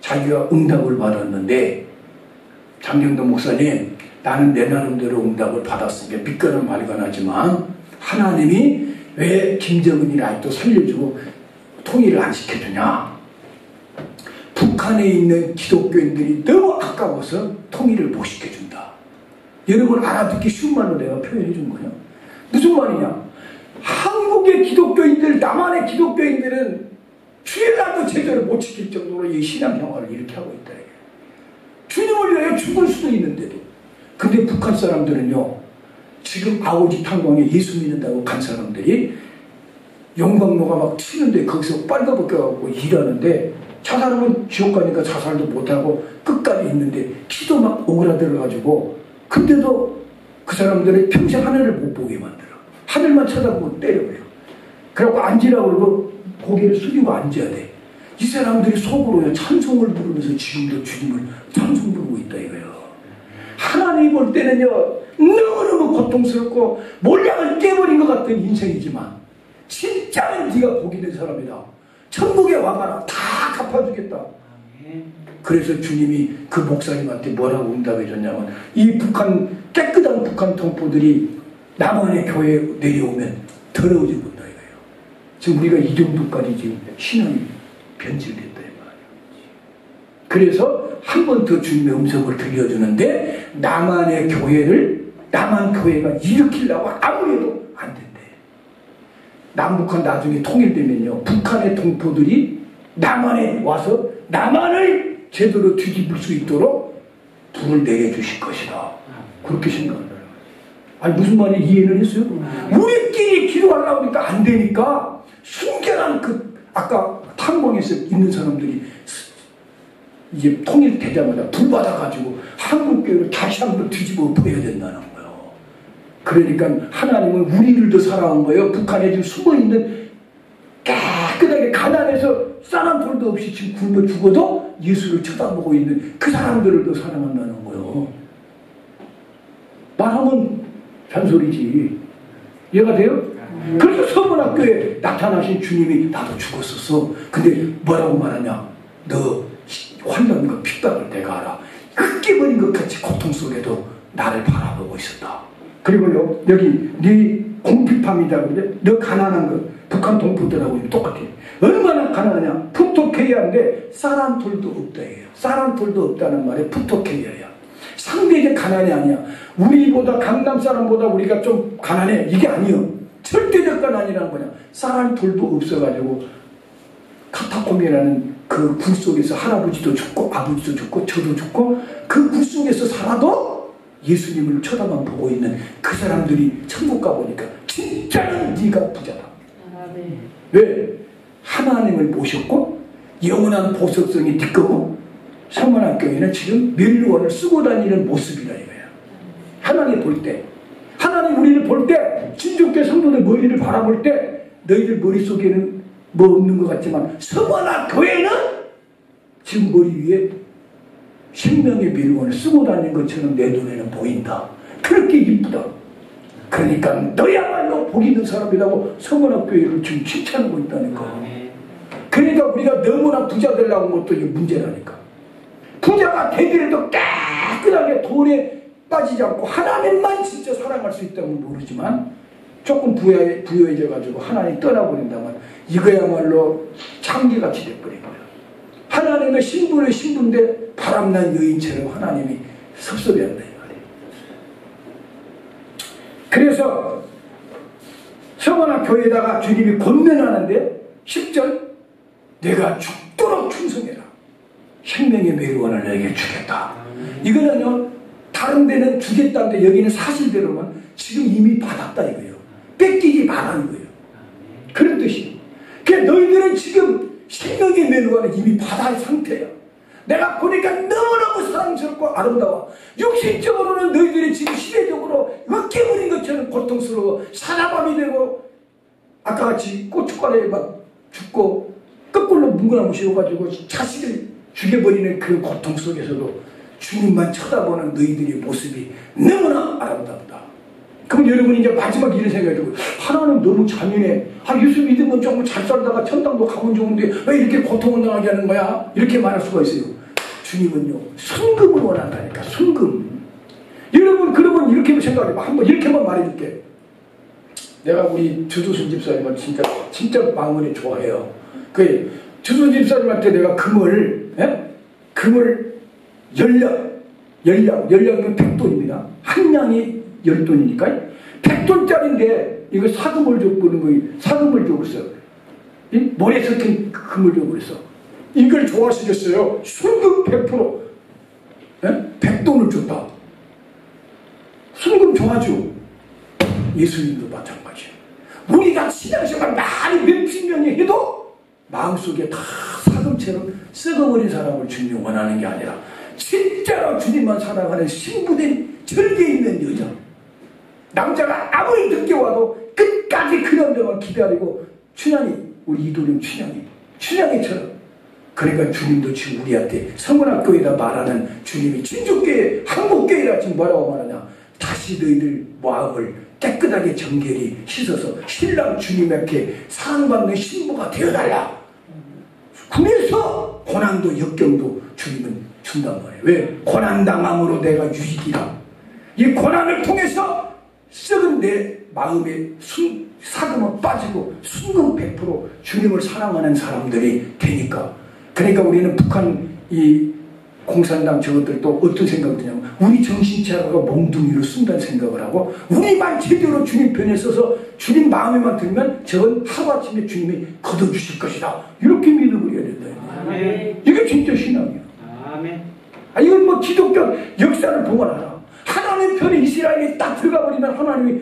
자기가 응답을 받았는데, 장경도 목사님, 나는 내 나름대로 응답을 받았으니까 믿거나 말거나 하지만 하나님이 왜 김정은이를 아직도 살려주고 통일을 안 시켜주냐? 북한에 있는 기독교인들이 너무 아까워서 통일을 못 시켜준다. 여러분 알아듣기 쉬운 말로 내가 표현해 준 거예요. 무슨 말이냐? 한국의 기독교인들, 남한의 기독교인들은 주일날도 제대로 못 지킬 정도로 이 신앙생활을 이렇게 하고 있다. 주님을 위하여 죽을 수도 있는데도. 근데 북한 사람들은요, 지금 아오지 탄광에 예수 믿는다고 간 사람들이 영광로가 막 튀는데 거기서 빨가벗겨갖고 일하는데, 저 사람은 지옥 가니까 자살도 못하고 끝까지 있는데 키도 막 오그라들어가지고, 근데도 그 사람들은 평생 하늘을 못 보게 만들어. 하늘만 쳐다보고 때려버려. 그래갖고 앉으라고 그러고 고개를 숙이고 앉아야 돼. 이 사람들이 속으로요 찬송을 부르면서 지금도 주님을 찬송 부르고 있다 이거예요. 하나님이 볼 때는요 너무너무 고통스럽고 몰락을 깨버린 것 같은 인생이지만 진짜는 네가 복이 된 사람이다. 천국에 와봐라. 다 갚아주겠다. 그래서 주님이 그 목사님한테 뭐라고 응답해 줬냐면, 이 북한 깨끗한 북한 동포들이 남한의 교회에 내려오면 더러워져 본다 이거예요. 지금 우리가 이 정도까지 지금 신앙이 변질됐다 이 말이에요. 그래서 한 번 더 주님의 음성을 들려주는데, 남한의 교회를 남한 교회가 일으키려고 아무리 해도 안 된대. 남북한 나중에 통일되면요, 북한의 동포들이 남한에 와서 남한을 제대로 뒤집을 수 있도록 불을 내려주실 것이다. 그렇게 생각한다. 아니 무슨 말인지 이해는 했어요? 우리끼리 기도하려고 하니까 안 되니까 순결한 그 아까 탄광에서 있는 사람들이 이제 통일되자마자 불 받아가지고 한국교회를 다시 한번 뒤집어 엎어야 된다는 거예요. 그러니까 하나님은 우리를 더 사랑한 거예요. 북한에 지금 숨어있는 깨끗하게 가난해서 쌀한 톨도 없이 지금 굶어 죽어도 예수를 쳐다보고 있는 그 사람들을 더 사랑한다는 거예요. 말하면 잔소리지. 이해가 돼요? 그래서 서문학교에 나타나신 주님이 나도 죽었었어. 근데 뭐라고 말하냐? 너 환난과 핍박을 내가 알아. 흙기버린 것 같이 고통 속에도 나를 바라보고 있었다. 그리고요 여기 네 공핍함이다. 너 가난한 거 북한 동포들하고 똑같아. 얼마나 가난하냐? 푸토케이아인데 쌀 한 톨도 없다 해요. 쌀 한 톨도 없다는 말에 푸토케이아야. 상대적 가난이 아니야. 우리보다 강남 사람보다 우리가 좀 가난해. 이게 아니요. 절대적 가난이라는 거냐. 쌀 한 톨도 없어가지고 카타콤이라는 그 굴 속에서 할아버지도 죽고 아버지도 죽고 저도 죽고 그 굴 속에서 살아도 예수님을 쳐다만 보고 있는 그 사람들이 천국 가보니까 진짜는 네가 부자다. 왜? 하나님을 모셨고 영원한 보석성이 네 거고, 서문학교에는 지금 멸류관을 쓰고 다니는 모습이다 이거야. 하나님 볼 때, 하나님 우리를 볼 때, 진주교 성도들 머리를 바라볼 때 너희들 머릿속에는 뭐 없는 것 같지만 서문학교에는 지금 머리 위에 생명의 멸류관을 쓰고 다니는 것처럼 내 눈에는 보인다. 그렇게 이쁘다. 그러니까 너야말로 복 있는 사람이라고 서문학교회를 지금 칭찬하고 있다니까. 그러니까 우리가 너무나 부자 되려고 하는 것도 이게 문제라니까. 부자가 되더라도 깨끗하게 돈에 빠지지 않고 하나님만 진짜 사랑할 수 있다면 모르지만 조금 부여해져가지고 하나님 떠나버린다면 이거야말로 창기같이 돼버린 거예요. 하나님의 신분의 신분인데 바람난 여인처럼 하나님이 섭섭해한다 이 말이에요. 그래서 서머나 교회에다가 주님이 권면하는데 10절 내가 죽도록 충성해라. 생명의 메루원을 너에게 주겠다. 이거는요 다른 데는 주겠다는데 여기는 사실대로는 지금 이미 받았다 이거예요. 뺏기지 말라는 거예요. 그런 뜻이에요. 그러니까 너희들은 지금 생명의 메루원을 이미 받은 상태야. 내가 보니까 너무너무 사랑스럽고 아름다워. 육신적으로는 너희들이 지금 시대적으로 으깨버린 것처럼 고통스러워 사나밤이 되고 아까 같이 고춧가루에 막 죽고 거꾸로 뭉그나무 씌워가지고 자식을 죽여버리는 그 고통 속에서도 주님만 쳐다보는 너희들의 모습이 너무나 아름답다. 그럼 여러분이 이제 마지막 이런 생각이 들고 하나님 너무 잔인해. 예수 믿으면 조금 잘 살다가 천당도 가면 좋은데 왜 이렇게 고통을 당하게 하는 거야? 이렇게 말할 수가 있어요. 주님은요 순금을 원한다니까. 순금. 여러분 그러면 이렇게 생각해봐. 한번 이렇게만 말해줄게. 내가 우리 주두순 집사님을 진짜 마음을 좋아해요. 그 주두순 집사님한테 내가 금을 열량이면 100돈입니다. 한 냥이 10돈이니까 100돈짜리인데 이거 사금을 줘보는 거예요. 사금을 줘버렸어. 머리에 섞인 금을 줘버렸어. 이걸 좋아하시겠어요? 순금 100%. 100돈을 줬다. 순금 좋아하죠. 예수님도 마찬가지예요. 우리가 신앙생활 많이 몇십 년이 해도 마음속에 다 사금처럼 썩어버린 사람을 주님이 원하는 게 아니라 진짜로 주님만 사랑하는 신부된 절개 있는 여자. 남자가 아무리 늦게 와도 끝까지 그 남자만 기다리고 춘향이 우리 이도령 춘향이처럼. 그러니까 주님도 지금 우리한테 서문학교에다 말하는 주님이 진주교회 한국교회라 지금 뭐라고 말하냐. 다시 너희들 마음을 깨끗하게 정결히 씻어서 신랑 주님 앞에 사랑받는 신부가 되어달라. 그래서 고난도 역경도 주님은 준단 말이에요. 왜? 고난당함으로 내가 유익이라. 이 고난을 통해서 썩은 내 마음에 사금은 빠지고 순금 100% 주님을 사랑하는 사람들이 되니까. 그러니까 우리는 북한 이 공산당 저것들도 어떤 생각이 드냐면 우리 정신 차려가 몽둥이로 쓴다는 생각을 하고 우리만 제대로 주님 편에 서서 주님 마음에만 들면 저건 하루아침에 주님이 거둬주실 것이다. 이렇게 믿어버려야 된다. 아멘. 이게 진짜 신앙이야. 아멘. 이건 뭐 기독교 역사를 보면 알아. 하나님 편에 이스라엘이 딱 들어가 버리면 하나님이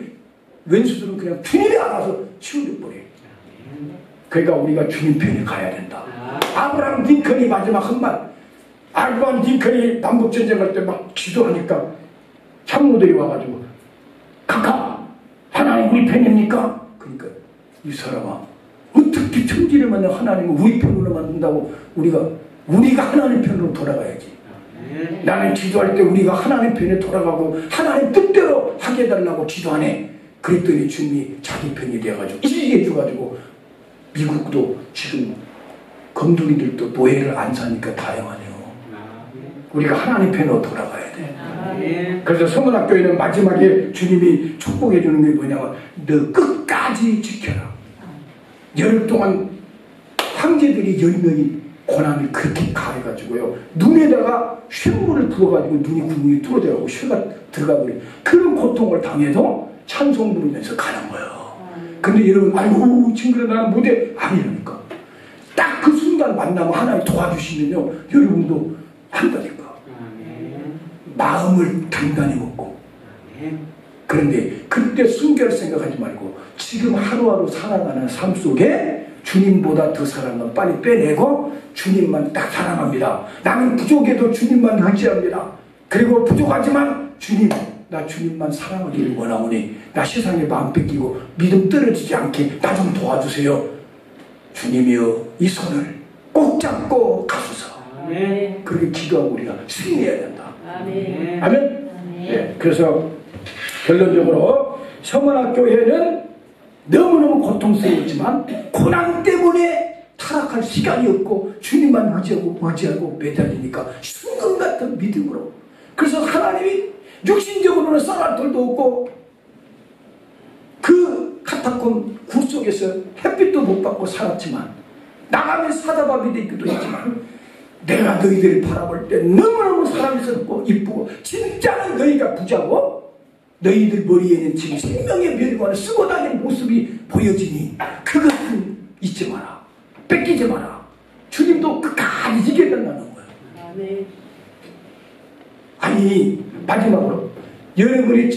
왼수들은 그냥 주님이 알아서 치워버려요. 그러니까 우리가 주님 편에 가야 된다. 아브라함 링컨이 마지막 한말 아브라함 링컨이 남북전쟁할 때 막 기도하니까 참모들이 와가지고 카카 하나님 우리 편입니까? 그러니까 이 사람아 어떻게 천지를 만든 하나님을 우리 편으로 만든다고 우리가 하나님 편으로 돌아가야지. 나는 기도할 때 우리가 하나님 편에 돌아가고 하나님 뜻대로 하게 해달라고 기도하네. 그랬더니 주님이 자기 편이 돼가지고 이기게 해줘가지고 미국도 지금 검둥이들도 노예를 안 사니까 다양하네요. 우리가 하나님 편으로 돌아가야 돼. 그래서 서문학교에는 마지막에 주님이 축복해 주는 게 뭐냐면 너 끝까지 지켜라. 열흘 동안 황제들이 10명이 고난을 그렇게 가해가지고요. 눈에다가 쇳물을 부어가지고 눈이 구멍이 뚫어져가고 쇠가 들어가버려. 그런 고통을 당해도 찬송 부르면서 가는 거예요. 근데 여러분 아이고 징그러 나는 못해 아니라니까. 딱 그 순간 만나면 하나님 도와주시면요 여러분도 한다니까. 마음을 단단히 먹고. 그런데 그때 순결 생각하지 말고 지금 하루하루 살아가는 삶 속에 주님보다 더 사랑은 빨리 빼내고 주님만 딱 사랑합니다. 나는 부족해도 주님만 의지합니다. 그리고 부족하지만 주님 나 주님만 사랑하기를 원하오니 나 세상에 마음 뺏기고 믿음 떨어지지 않게 나 좀 도와주세요. 주님이여 이 손을 꼭 잡고 가소서. 그렇게 기도하고 우리가 승리해야 된다. 아멘. 아멘. 네, 그래서 결론적으로 성원학교회는 너무너무 고통스러웠지만 고난 때문에 타락할 시간이 없고 주님만 의지하고 매달리니까 순금 같은 믿음으로, 그래서 하나님이 육신적으로는 쌀알들도 없고 그 카타콤 굴 속에서 햇빛도 못 받고 살았지만 나가면 사자밥이 되기도 했지만 내가 너희들을 바라볼 때 너무너무 사랑스럽고 이쁘고 진짜는 너희가 부자고 너희들 머리에는 지금 생명의 멸관을 쓰고 다니는 모습이 보여지니 그것은 잊지 마라. 뺏기지 마라. 주님도 끝까지 지게 달라는 거예요. 아니 마지막으로 여러분이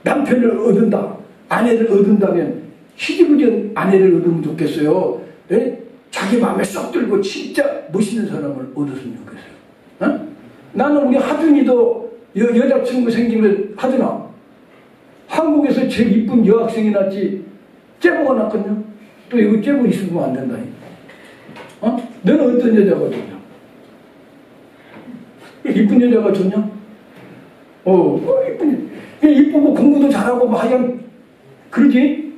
남편을 얻은다, 아내를 얻은다면 희지부전 아내를 얻으면 좋겠어요. 네? 자기 마음에 쏙 들고 진짜 멋있는 사람을 얻었으면 좋겠어요. 어? 나는 우리 하준이도 여자친구 생기면, 하준아, 한국에서 제일 이쁜 여학생이 났지 째보가 났거든요. 또 이거 째보 있으면 안 된다. 어? 너는 어떤 여자가 좋냐? 이쁜 여자가 좋냐? 이쁘고 공부도 잘하고 막 하얀 그러지?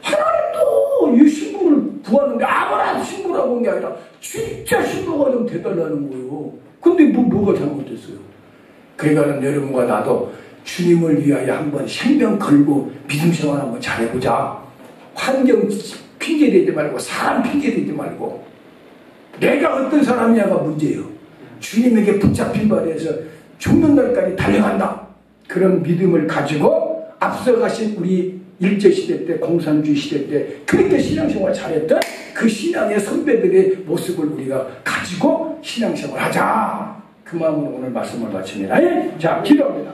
하나님도 이 신부를 구하는데 아무나 신부라고 한 게 아니라 진짜 신부가 좀 대단하는 거예요. 근데 뭐가 잘못됐어요? 그러니까 여러분과 나도 주님을 위하여 한번 생명 걸고 믿음 생활 한번 잘해보자. 환경 핑계 대지 말고 사람 핑계 대지 말고 내가 어떤 사람이냐가 문제예요. 주님에게 붙잡힌 바에서 죽는 날까지 달려간다. 그런 믿음을 가지고 앞서가신 우리 일제시대 때, 공산주의 시대 때 그렇게 신앙생활 잘했던 그 신앙의 선배들의 모습을 우리가 가지고 신앙생활 하자. 그 마음으로 오늘 말씀을 마칩니다. 자, 기도합니다.